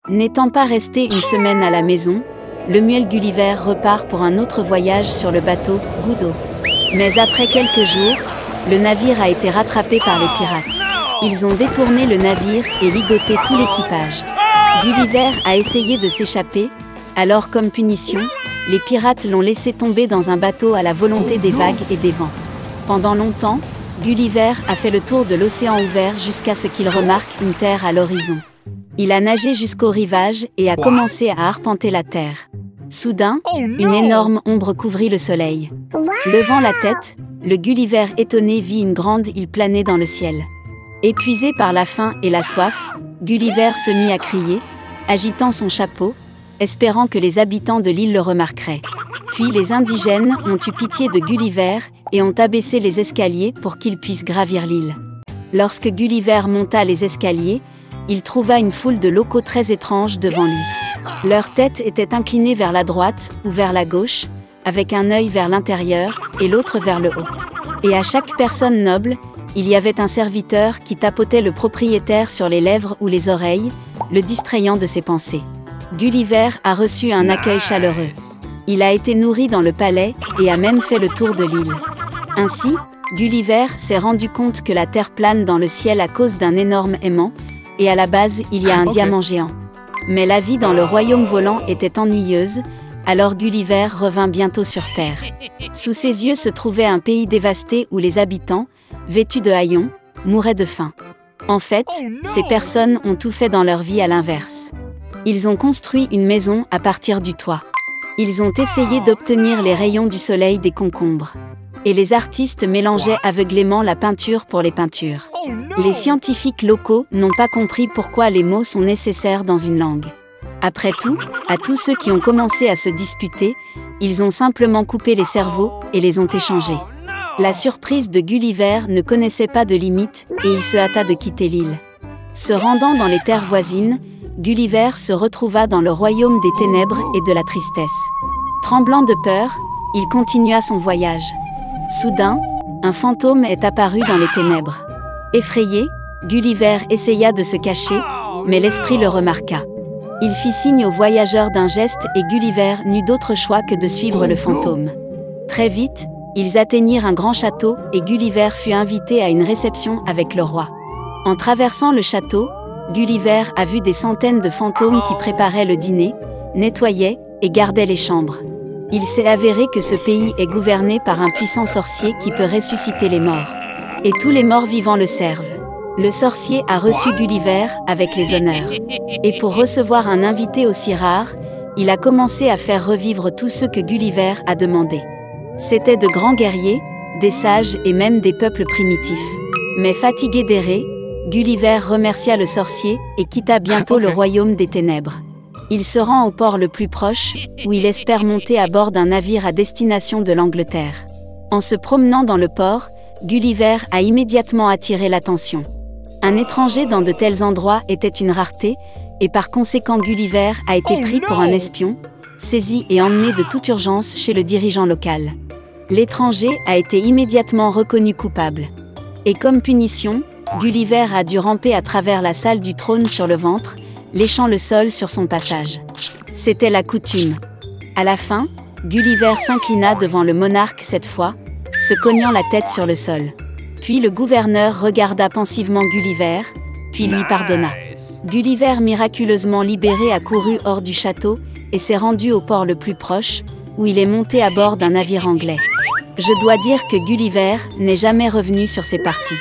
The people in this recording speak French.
N'étant pas resté une semaine à la maison, Lemuel Gulliver repart pour un autre voyage sur le bateau Goudo. Mais après quelques jours, le navire a été rattrapé par les pirates. Ils ont détourné le navire et ligoté tout l'équipage. Gulliver a essayé de s'échapper, alors comme punition, les pirates l'ont laissé tomber dans un bateau à la volonté des vagues et des vents. Pendant longtemps, Gulliver a fait le tour de l'océan ouvert jusqu'à ce qu'il remarque une terre à l'horizon. Il a nagé jusqu'au rivage et a commencé à arpenter la terre. Soudain, une énorme ombre couvrit le soleil. Levant la tête, le Gulliver étonné vit une grande île planer dans le ciel. Épuisé par la faim et la soif, Gulliver se mit à crier, agitant son chapeau, espérant que les habitants de l'île le remarqueraient. Puis les indigènes ont eu pitié de Gulliver et ont abaissé les escaliers pour qu'il puisse gravir l'île. Lorsque Gulliver monta les escaliers, il trouva une foule de locaux très étranges devant lui. Leur tête était inclinée vers la droite ou vers la gauche, avec un œil vers l'intérieur et l'autre vers le haut. Et à chaque personne noble, il y avait un serviteur qui tapotait le propriétaire sur les lèvres ou les oreilles, le distrayant de ses pensées. Gulliver a reçu un accueil chaleureux. Il a été nourri dans le palais et a même fait le tour de l'île. Ainsi, Gulliver s'est rendu compte que la terre plane dans le ciel à cause d'un énorme aimant, et à la base, il y a un diamant géant. Mais la vie dans le royaume volant était ennuyeuse, alors Gulliver revint bientôt sur Terre. Sous ses yeux se trouvait un pays dévasté où les habitants, vêtus de haillons, mouraient de faim. En fait, ces personnes ont tout fait dans leur vie à l'inverse. Ils ont construit une maison à partir du toit. Ils ont essayé d'obtenir les rayons du soleil des concombres. Et les artistes mélangeaient aveuglément la peinture pour les peintures. Les scientifiques locaux n'ont pas compris pourquoi les mots sont nécessaires dans une langue. Après tout, à tous ceux qui ont commencé à se disputer, ils ont simplement coupé les cerveaux et les ont échangés. La surprise de Gulliver ne connaissait pas de limite et il se hâta de quitter l'île. Se rendant dans les terres voisines, Gulliver se retrouva dans le royaume des ténèbres et de la tristesse. Tremblant de peur, il continua son voyage. Soudain, un fantôme est apparu dans les ténèbres. Effrayé, Gulliver essaya de se cacher, mais l'esprit le remarqua. Il fit signe aux voyageurs d'un geste et Gulliver n'eut d'autre choix que de suivre le fantôme. Très vite, ils atteignirent un grand château et Gulliver fut invité à une réception avec le roi. En traversant le château, Gulliver a vu des centaines de fantômes qui préparaient le dîner, nettoyaient et gardaient les chambres. Il s'est avéré que ce pays est gouverné par un puissant sorcier qui peut ressusciter les morts. Et tous les morts vivants le servent. Le sorcier a reçu Gulliver avec les honneurs. Et pour recevoir un invité aussi rare, il a commencé à faire revivre tous ceux que Gulliver a demandé. C'étaient de grands guerriers, des sages et même des peuples primitifs. Mais fatigué d'errer, Gulliver remercia le sorcier et quitta bientôt le royaume des ténèbres. Il se rend au port le plus proche, où il espère monter à bord d'un navire à destination de l'Angleterre. En se promenant dans le port, Gulliver a immédiatement attiré l'attention. Un étranger dans de tels endroits était une rareté, et par conséquent Gulliver a été pris pour un espion, saisi et emmené de toute urgence chez le dirigeant local. L'étranger a été immédiatement reconnu coupable. Et comme punition, Gulliver a dû ramper à travers la salle du trône sur le ventre, léchant le sol sur son passage. C'était la coutume. À la fin, Gulliver s'inclina devant le monarque cette fois, se cognant la tête sur le sol. Puis le gouverneur regarda pensivement Gulliver, puis lui pardonna. Gulliver, miraculeusement libéré, a couru hors du château et s'est rendu au port le plus proche, où il est monté à bord d'un navire anglais. Je dois dire que Gulliver n'est jamais revenu sur ses parties.